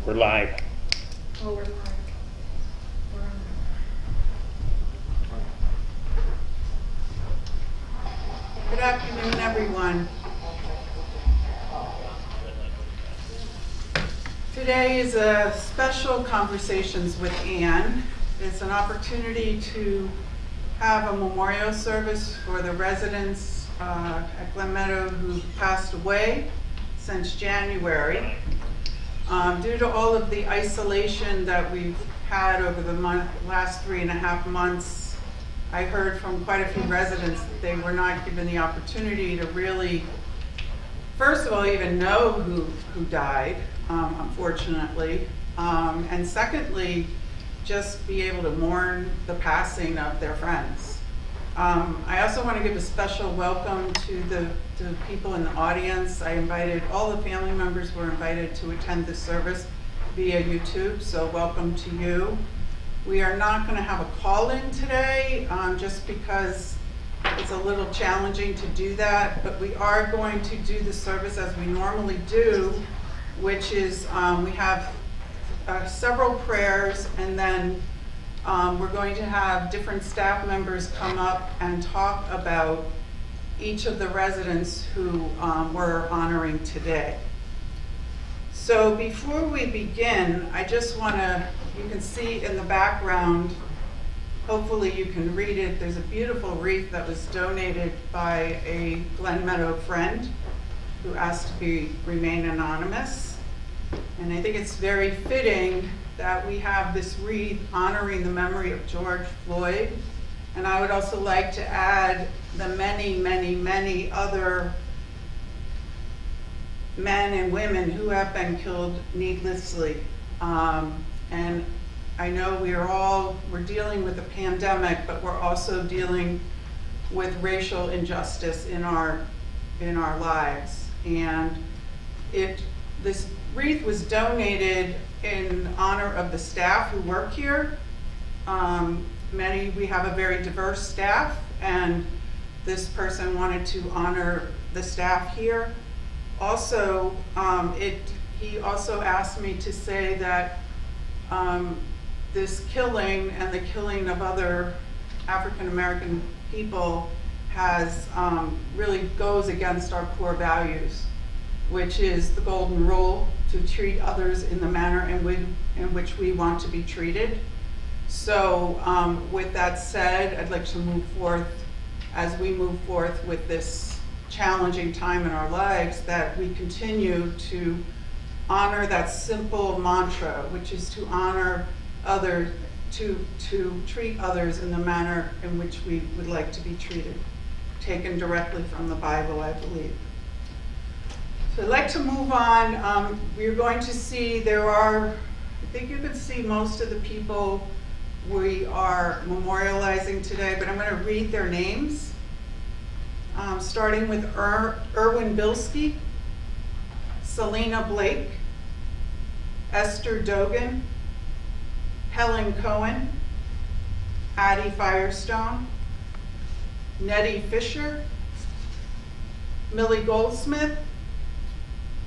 We're live. Oh, we're live. We're on. Good afternoon, everyone. Today is a special Conversations with Anne. It's an opportunity to have a memorial service for the residents at Glen Meadow who passed away since January. Due to all of the isolation that we've had over the last 3.5 months, I heard from quite a few residents that they were not given the opportunity to really, first of all, even know who died, unfortunately, and secondly, just be able to mourn the passing of their friends. I also want to give a special welcome to the people in the audience. I invited, all the family members were invited to attend this service via YouTube, so welcome to you. We are not going to have a call-in today, just because it's a little challenging to do that, but we are going to do the service as we normally do, which is we have several prayers, and then we're going to have different staff members come up and talk about each of the residents who we're honoring today. So before we begin, I just want to, you can see in the background, hopefully you can read it, there's a beautiful wreath that was donated by a Glen Meadow friend who asked to remain anonymous. And I think it's very fitting that we have this wreath honoring the memory of George Floyd. And I would also like to add the many, many, many other men and women who have been killed needlessly. And I know we're dealing with a pandemic, but we're also dealing with racial injustice in our lives. And this wreath was donated in honor of the staff who work here. We have a very diverse staff, and this person wanted to honor the staff here. Also, he also asked me to say that this killing and the killing of other African American people has really goes against our core values, which is the golden rule, to treat others in the manner in which we want to be treated. So with that said, I'd like to move forth, as we move forth with this challenging time in our lives, that we continue to honor that simple mantra, which is to honor others, to treat others in the manner in which we would like to be treated, taken directly from the Bible, I believe. So I'd like to move on. We're going to see I think you can see most of the people we are memorializing today, but I'm going to read their names. Starting with Erwin Bilski, Selena Blake, Esther Dogan, Helen Cohen, Addie Firestone, Nettie Fisher, Millie Goldsmith,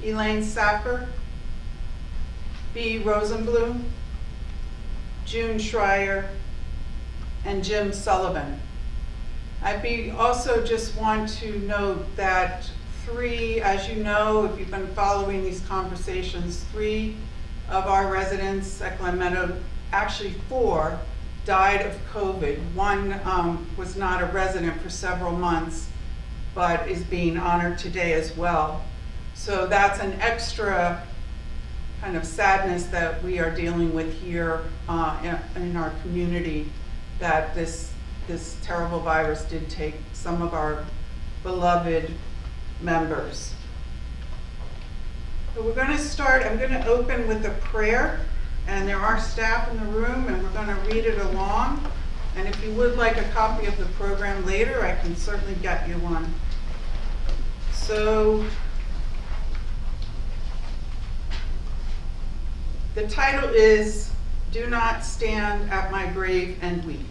Elaine Sapper, B. Rosenblum, June Schreier, and Jim Sullivan. I also just want to note that as you know, if you've been following these conversations, 3 of our residents at Glen Meadow, actually 4, died of COVID. One was not a resident for several months, but is being honored today as well. So that's an extra kind of sadness that we are dealing with here in our community, that this terrible virus did take some of our beloved members. So we're going to start, I'm going to open with a prayer, and there are staff in the room, and we're going to read it along. And if you would like a copy of the program later, I can certainly get you one. So the title is, Do Not Stand at My Grave and Weep.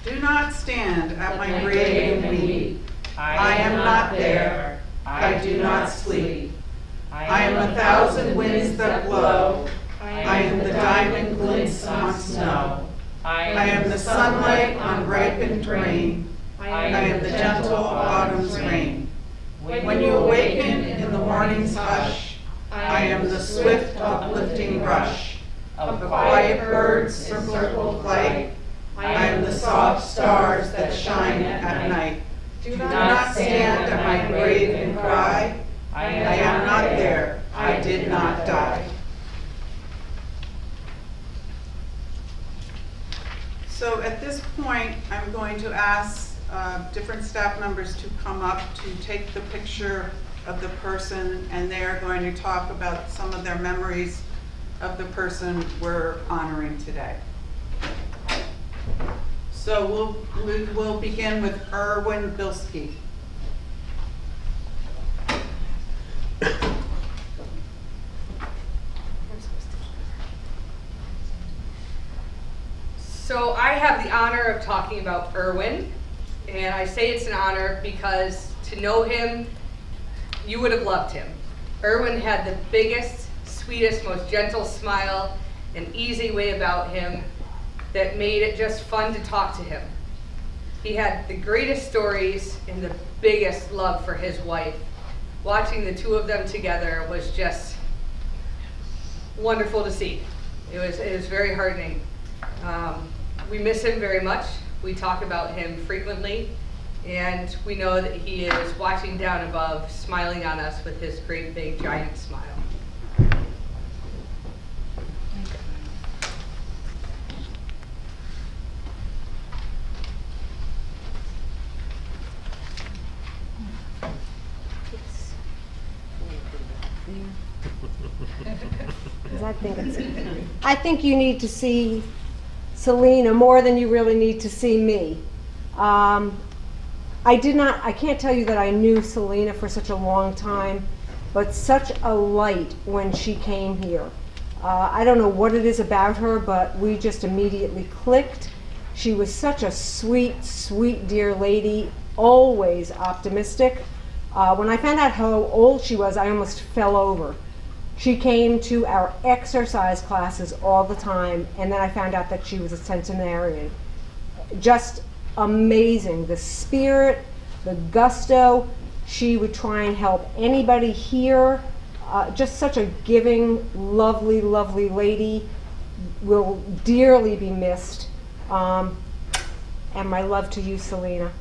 Do not stand at my grave and weep. I am not there. I do not sleep. I am 1,000 winds that blow winter rain. I am the gentle autumn's rain. When you awaken in the morning's hush, I am the swift uplifting rush of quiet birds circled light. I am the soft stars that shine at night. Do not stand at my grave and cry, I am not there, I did not die. So at this point, I'm going to ask different staff members to come up to take the picture of the person, and they're going to talk about some of their memories of the person we're honoring today. So we'll begin with Erwin Bilski. So I have the honor of talking about Erwin, and I say it's an honor because to know him, you would have loved him. Erwin had the biggest, sweetest, most gentle smile, an easy way about him that made it just fun to talk to him. He had the greatest stories and the biggest love for his wife. Watching the two of them together was just wonderful to see. It was very heartening. We miss him very much. We talk about him frequently, and we know that he is watching down above, smiling on us with his great big giant smile. I think you need to see Selena more than you really need to see me. I can't tell you that I knew Selena for such a long time, but such a light when she came here. I don't know what it is about her, but we just immediately clicked. She was such a sweet, sweet, dear lady, always optimistic. When I found out how old she was, I almost fell over. She came to our exercise classes all the time, and then I found out that she was a centenarian. Just amazing. The spirit, the gusto. She would try and help anybody here. Just such a giving, lovely, lovely lady. Will dearly be missed. And my love to you, Selena.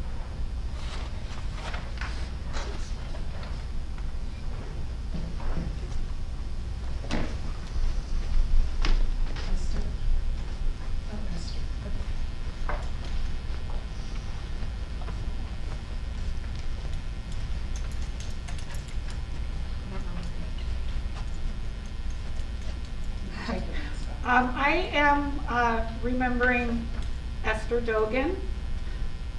I am remembering Esther Dogan.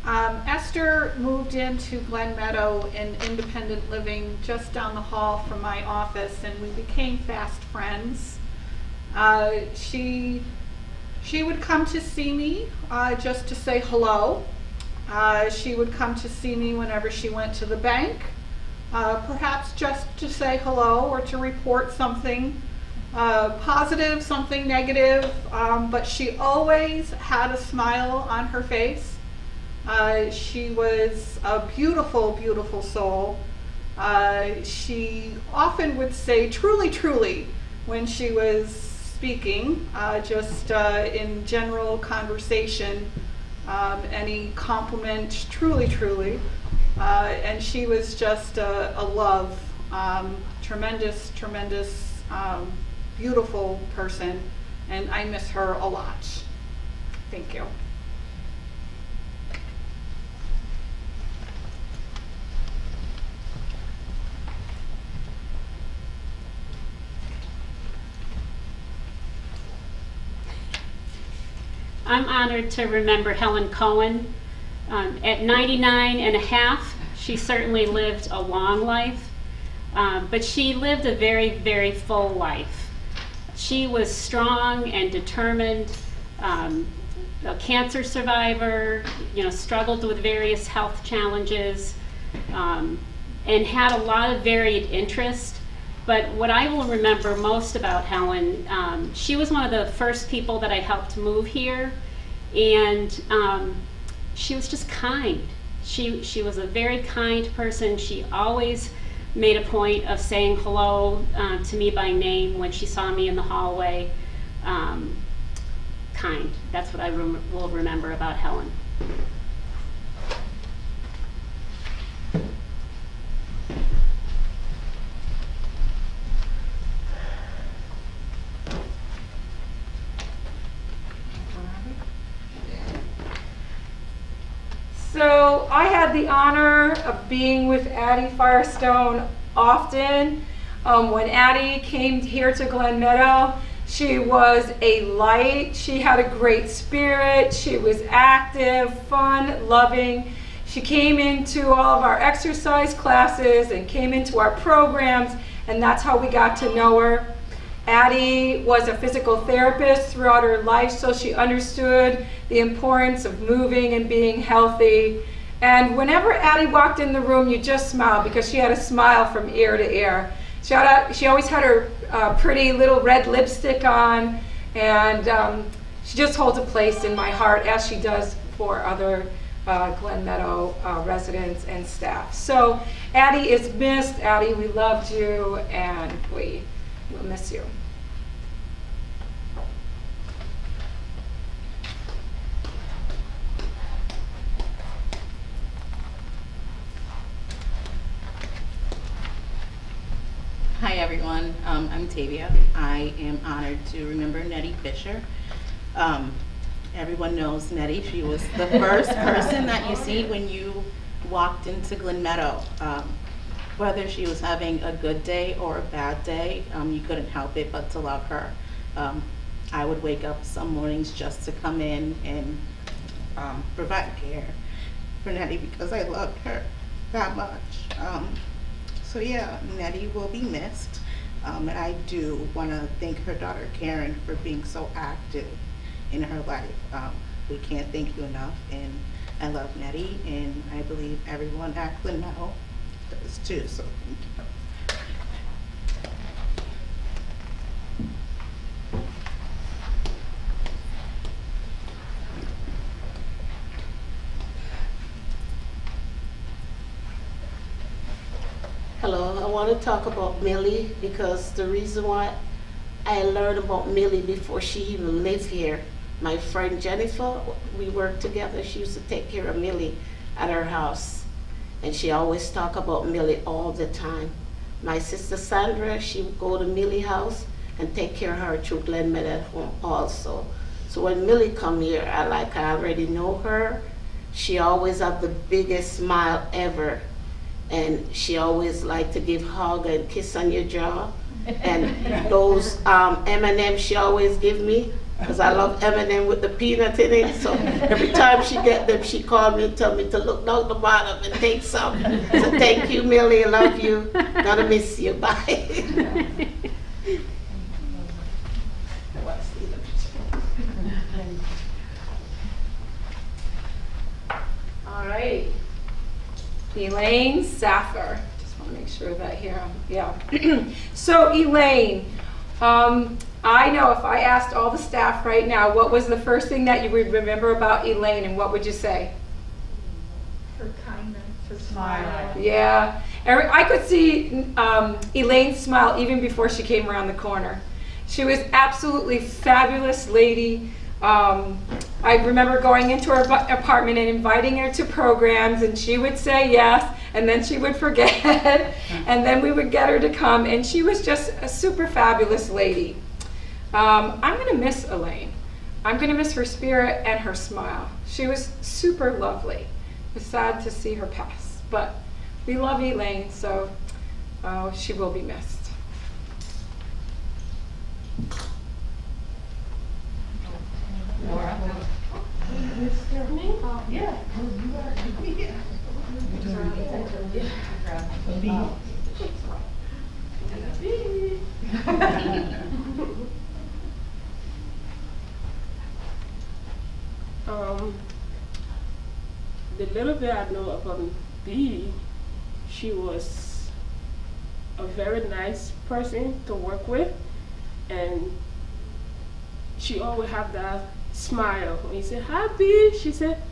Esther moved into Glen Meadow in independent living just down the hall from my office, and we became fast friends. She would come to see me just to say hello. She would come to see me whenever she went to the bank, perhaps just to say hello or to report something positive, something negative, but she always had a smile on her face. She was a beautiful, beautiful soul. She often would say, truly, truly, when she was speaking, just in general conversation, any compliment, truly, truly. And she was just a love, tremendous, tremendous, beautiful person, and I miss her a lot. Thank you. I'm honored to remember Helen Cohen. At 99 and a half, she certainly lived a long life, but she lived a very, very full life. She was strong and determined, a cancer survivor, struggled with various health challenges, and had a lot of varied interests. But what I will remember most about Helen, she was one of the first people that I helped move here, and she was just kind. She was a very kind person. She always made a point of saying hello to me by name when she saw me in the hallway. Kind. That's what I will remember about Helen. So I had the honor of being with Addie Firestone often. When Addie came here to Glen Meadow, she was a light. She had a great spirit. She was active, fun, loving. She came into all of our exercise classes and came into our programs, and that's how we got to know her. Addie was a physical therapist throughout her life, so she understood the importance of moving and being healthy. And whenever Addie walked in the room, you just smiled because she had a smile from ear to ear. She always had her pretty little red lipstick on, and she just holds a place in my heart, as she does for other Glen Meadow residents and staff. So Addie is missed. Addie, we loved you, and we will miss you. Hi everyone, I'm Tavia. I am honored to remember Nettie Fisher. Everyone knows Nettie. She was the first person that you see when you walked into Glen Meadow. Whether she was having a good day or a bad day, you couldn't help it but to love her. I would wake up some mornings just to come in and provide care for Nettie because I loved her that much. So yeah, Nettie will be missed. And I do want to thank her daughter Karen for being so active in her life. We can't thank you enough, and I love Nettie, and I believe everyone at Glen Meadow does too, so thank you. Hello, I want to talk about Millie because the reason why I learned about Millie before she even lived here, my friend Jennifer, we worked together. She used to take care of Millie at her house, and she always talk about Millie all the time. My sister Sandra, she would go to Millie house and take care of her through Glen Meadow at home also. So when Millie come here, I already know her. She always have the biggest smile ever. And she always liked to give hug and kiss on your jaw. And those M&Ms she always give me, because I love M&M with the peanut in it. So every time she get them, she call me and tell me to look down the bottom and take some. So thank you, Millie, I love you. Gonna miss you, bye. All right. Elaine Saffer. Just want to make sure that here, yeah. So Elaine, I know if I asked all the staff right now, what was the first thing that you would remember about Elaine, and what would you say? Her kindness, her smile. Yeah, I could see Elaine's smile even before she came around the corner. She was absolutely fabulous lady. I remember going into her apartment and inviting her to programs, and she would say yes, and then she would forget, and then we would get her to come, and she was just a super fabulous lady. I'm going to miss Elaine. I'm going to miss her spirit and her smile. She was super lovely. It was sad to see her pass, but we love Elaine, so she will be missed. The little bit I know about Dee, she was a very nice person to work with, and she always had that smile. When you say, "Hi, Bee," she said,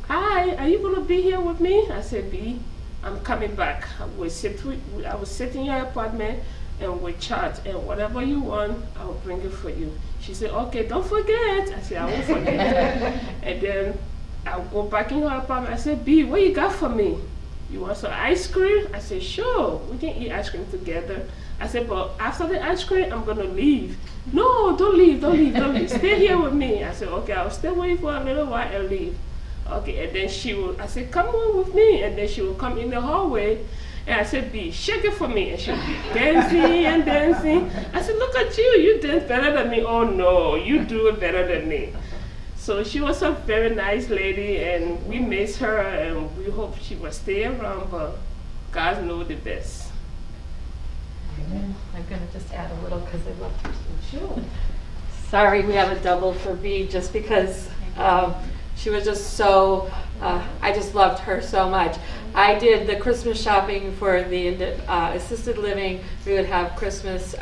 "Hi, are you gonna be here with me?" I said, "B, I'm coming back. I will sit in your apartment and we chat, and whatever you want, I'll bring it for you." She said, "Okay, don't forget." I said, "I won't forget." And then I'll go back in her apartment. I said, "B, what you got for me? You want some ice cream?" I said, "Sure, we can eat ice cream together." I said, "But after the ice cream, I'm gonna leave." "No, don't leave, don't leave, don't leave. Stay here with me." I said, "Okay, I'll stay with you for a little while and leave." Okay, and then I said, "Come on with me." And then she will come in the hallway. And I said, "B, shake it for me." And she'll be dancing and dancing. I said, "Look at you, you dance better than me." "Oh no, you do it better than me." So she was a very nice lady, and we miss her, and we hope she will stay around, but God knows the best. I'm going to just add a little because I love her so. Sure. Sorry, we have a double for B just because she was just so, I just loved her so much. I did the Christmas shopping for the assisted living. We would have Christmas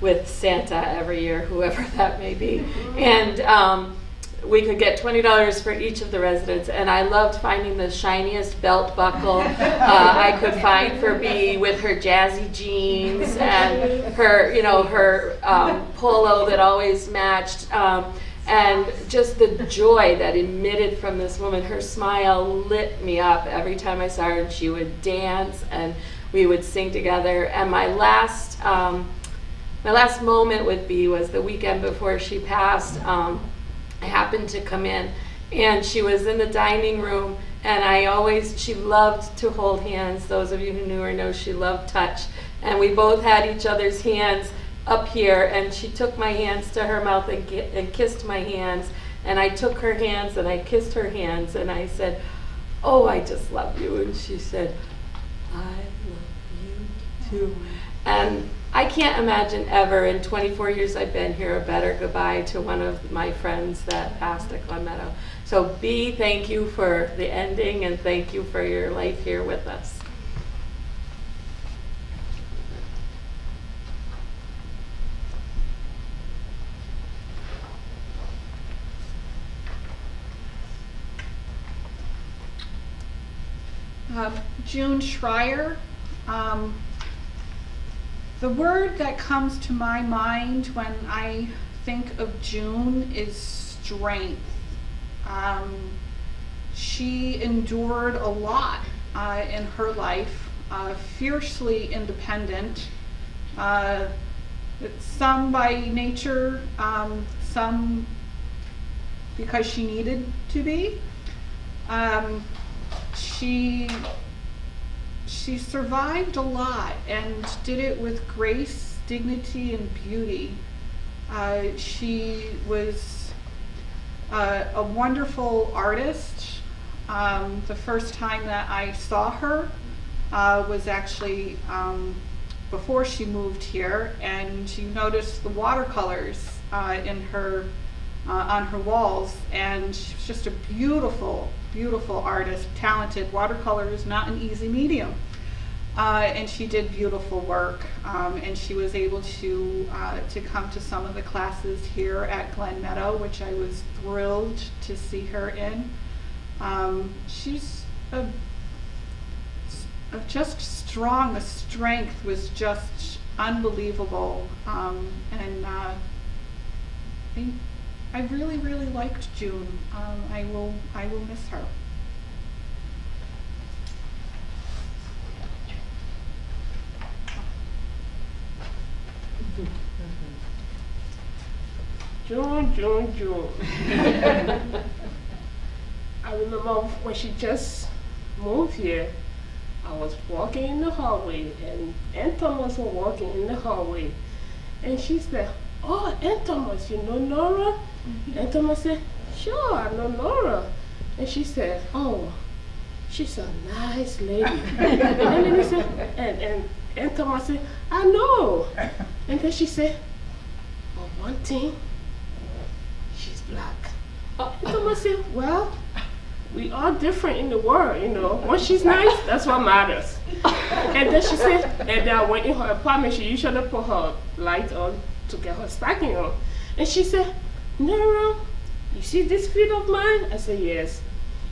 with Santa every year, whoever that may be. And we could get $20 for each of the residents, and I loved finding the shiniest belt buckle I could find for B, with her jazzy jeans and her, her polo that always matched, and just the joy that emitted from this woman. Her smile lit me up every time I saw her, and she would dance, and we would sing together. And my last moment with B was the weekend before she passed. I happened to come in, and she was in the dining room, and she loved to hold hands. Those of you who knew her know she loved touch, and we both had each other's hands up here, and she took my hands to her mouth and kissed my hands, and I took her hands and I kissed her hands, and I said, "Oh, I just love you." And she said, "I love you too." And I can't imagine ever, in 24 years I've been here, a better goodbye to one of my friends that passed at Glen Meadow. So B, thank you for the ending, and thank you for your life here with us. June Schreier. The word that comes to my mind when I think of June is strength. She endured a lot in her life, fiercely independent, some by nature, some because she needed to be. She survived a lot and did it with grace, dignity, and beauty. She was a wonderful artist. The first time that I saw her was actually before she moved here, and you noticed the watercolors on her walls, and she was just a beautiful artist, talented. Watercolor is not an easy medium. And she did beautiful work, and she was able to come to some of the classes here at Glen Meadow, which I was thrilled to see her in. She's just strong. The strength was just unbelievable, and I really liked June. I will miss her. June. I remember when she just moved here, I was walking in the hallway, and Aunt Thomas was walking in the hallway, and she said, "Oh, Aunt Thomas, you know Nora?" Aunt Thomas said, "Sure, I know Nora." And she said, "Oh, she's a nice lady." And then and Aunt Thomas said, "I know." And then she said, "But one thing, she's black." And Thomas said, "Well, we all different in the world, you know. When she's nice, that's what matters." And then she said, and then I went in her apartment. She usually put her light on to get her stocking on. And she said, "Nora, you see this feet of mine?" I said, "Yes."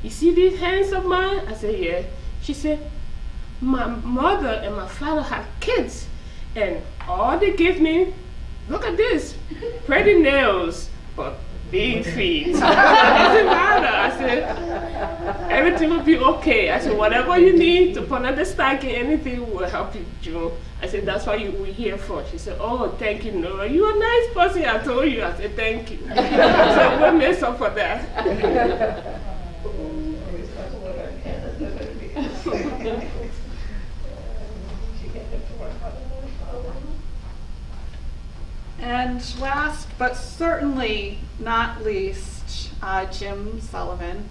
you see these hands of mine? I said, yeah. She said, my mother and my father had kids, and all they gave me, look at this, pretty nails, but big feet. It doesn't matter. I said, everything will be okay. I said, whatever you need to put on the stocking, anything will help you, June. I said, that's what we're here for. She said, oh, thank you, Nora. You're a nice person, I told you. I said, thank you. So we'll miss her for that. And last but certainly not least, Jim Sullivan.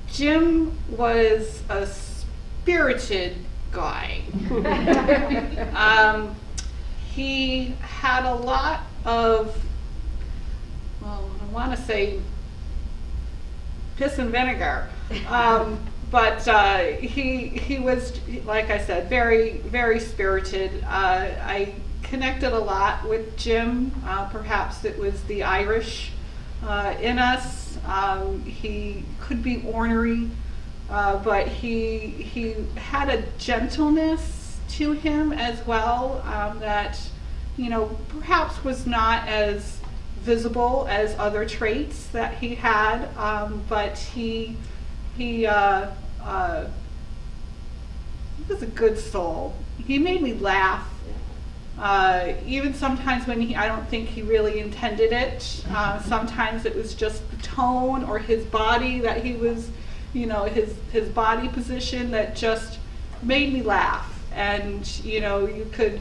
Jim was a spirited guy. He had a lot of, well, I want to say piss and vinegar. But he was, like I said, very, very spirited. I connected a lot with Jim. Perhaps it was the Irish in us. He could be ornery, but he had a gentleness to him as well that, you know, perhaps was not as visible as other traits that he had, but he was a good soul. He made me laugh. Even sometimes when I don't think he really intended it. Sometimes it was just the tone or his body that he was, you know, his body position that just made me laugh. And, you know, you could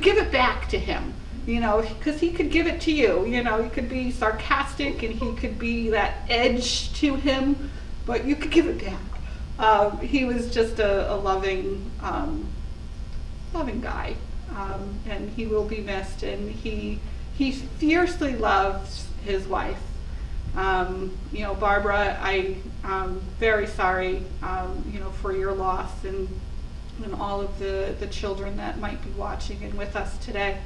give it back to him, you know, because he could give it to you. You know, he could be sarcastic and he could be that edge to him, but you could give it back. He was just a loving guy. And he will be missed, and he fiercely loves his wife. You know, Barbara, I'm very sorry, you know, for your loss and all of the children that might be watching and with us today.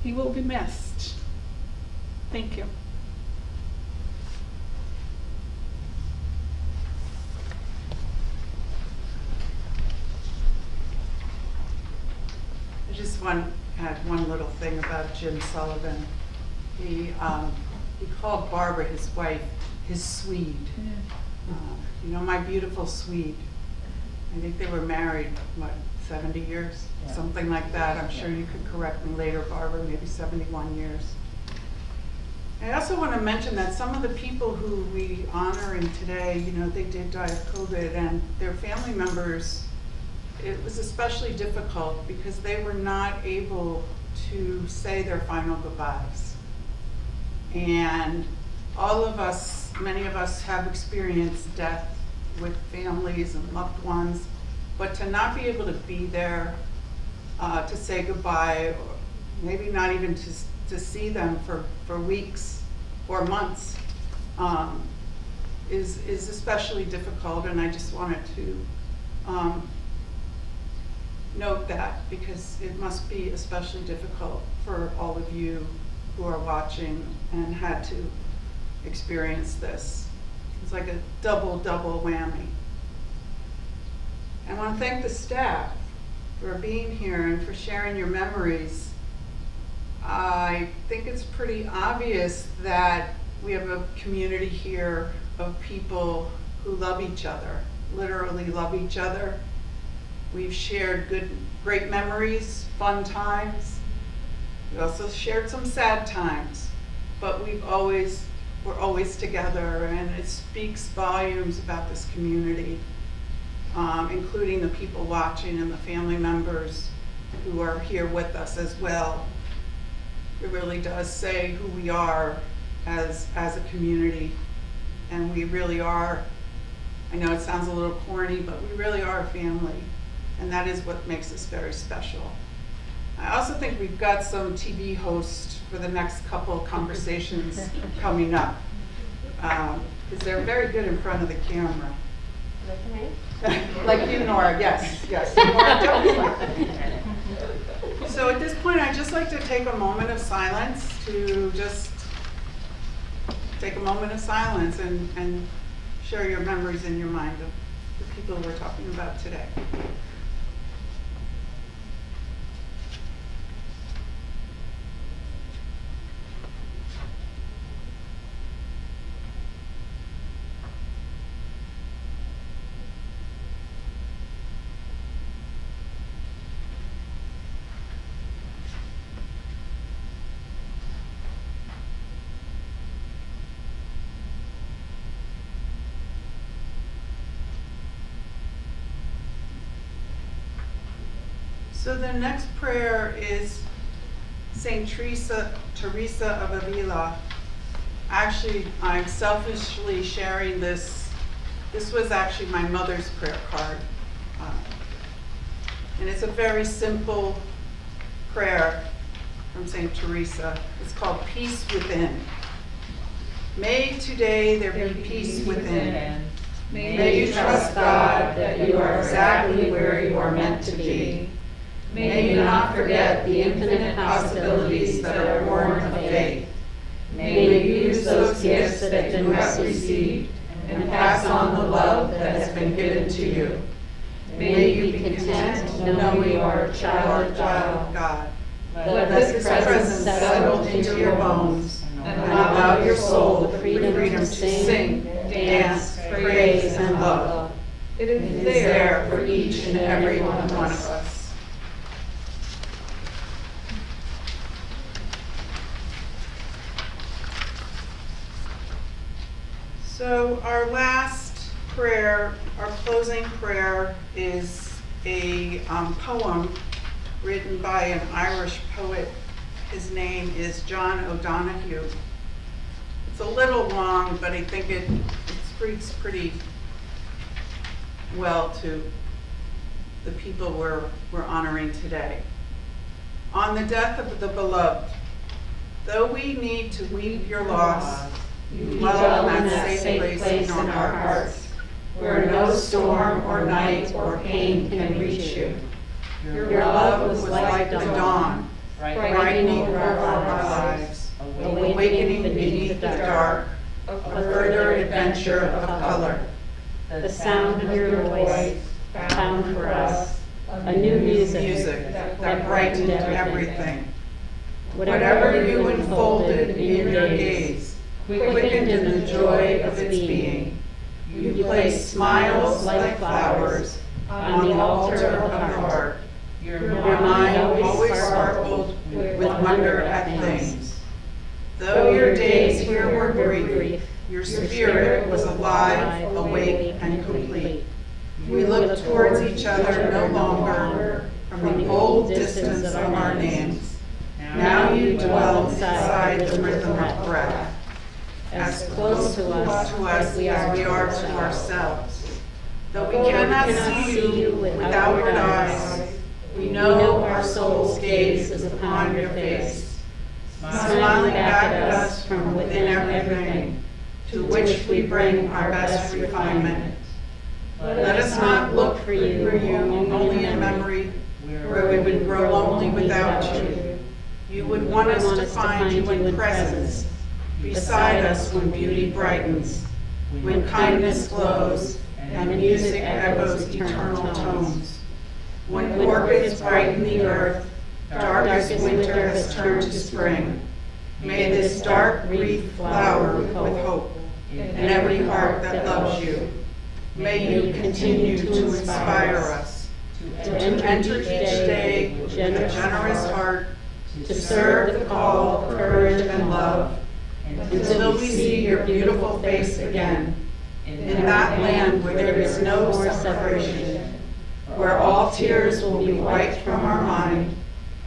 He will be missed. Thank you. I just want to add one little thing about Jim Sullivan. He called Barbara, his wife, his Swede. You know, my beautiful Swede. I think they were married, what, 70 years? Yeah. Something like that. I'm sure you could correct me later, Barbara, maybe 71 years. I also want to mention that some of the people who we honoring today, you know, they did die of COVID, and their family members, it was especially difficult because they were not able to say their final goodbyes. And all of us, many of us have experienced death with families and loved ones, but to not be able to be there to say goodbye, or maybe not even to see them for weeks or months, is especially difficult. And I just wanted to note that, because it must be especially difficult for all of you who are watching and had to experience this. It's like a double whammy. I want to thank the staff for being here and for sharing your memories. I think it's pretty obvious that we have a community here of people who love each other, literally love each other. We've shared great memories, fun times. We also shared some sad times, but we're always together, and it speaks volumes about this community, including the people watching and the family members who are here with us as well. It really does say who we are as a community, and we really are. I know it sounds a little corny, but we really are a family. And that is what makes us very special. I also think we've got some TV hosts for the next couple of conversations coming up, because they're very good in front of the camera. Like you, Nora, yes. Nora, so at this point, I'd just like to take a moment of silence to just take a moment of silence and share your memories in your mind of the people we're talking about today. So the next prayer is Saint Teresa of Avila. Actually, I'm selfishly sharing this. This was actually my mother's prayer card. And it's a very simple prayer from Saint Teresa. It's called Peace Within. May today there be peace within. May you trust God that you are exactly where you are meant to be. May you not forget the infinite possibilities that are born of faith. May you use those gifts that you have received and pass on the love that has been given to you. May you be content to know you are a child of God. Let this presence settle into your bones and allow your soul the freedom to sing, dance, praise, and love. It is there for each and every one of us. So our last prayer, our closing prayer, is a poem written by an Irish poet. His name is John O'Donoghue. It's a little long, but I think it speaks pretty well to the people we're honoring today. On the death of the beloved, though we need to weep your loss, you dwell in that safe place in our hearts, where no storm or night or pain can reach you. Your love was like the dawn, brightening over our lives, awakening beneath the dark, a further adventure of color. The sound of your voice found for us a new music that brightened everything. Whatever you unfolded in your gaze, quickened in the joy of its being. You placed smiles like flowers on the altar of the heart. Your mind always sparkled with wonder at things. Though your days here were brief, your spirit was alive, awake, and complete. We looked towards each other no longer from the old distance of our names. Now you dwell inside the rhythm of breath, as close to us as we are to ourselves. Though we cannot see you with outward eyes, we know our soul's gaze is upon your face, smiling back at us from within everything, to which we bring our best refinement. Let us not look for you only in memory, where we would grow lonely without you. You would want us to find you in presence, beside us when beauty brightens, when kindness glows, and music echoes eternal tones. When orchids brighten the earth, darkest winter has turned to spring. May this dark wreath flower with hope in every heart that loves you. May you continue to inspire us to enter each day with a generous heart, to serve the call of courage and love, until we see your beautiful face again, in that land where there is no separation, where all tears will be wiped from our mind,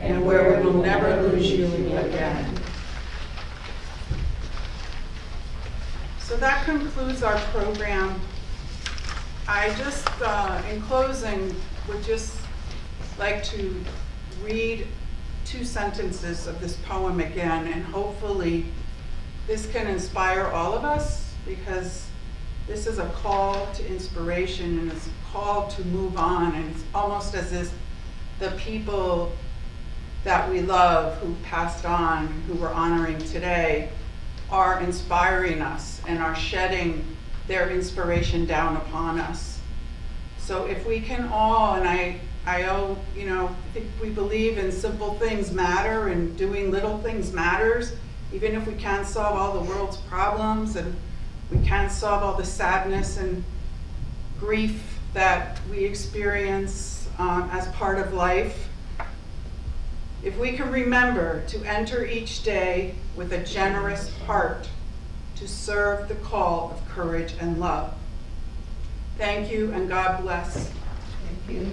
and where we will never lose you again. So that concludes our program. I just, in closing, would just like to read 2 sentences of this poem again, and hopefully this can inspire all of us, because this is a call to inspiration and it's a call to move on, and it's almost as if the people that we love who passed on, who we're honoring today, are inspiring us and are shedding their inspiration down upon us. So if we can all, and I think we believe in simple things matter and doing little things matters, even if we can't solve all the world's problems and we can't solve all the sadness and grief that we experience as part of life. If we can remember to enter each day with a generous heart to serve the call of courage and love. Thank you, and God bless. Thank you.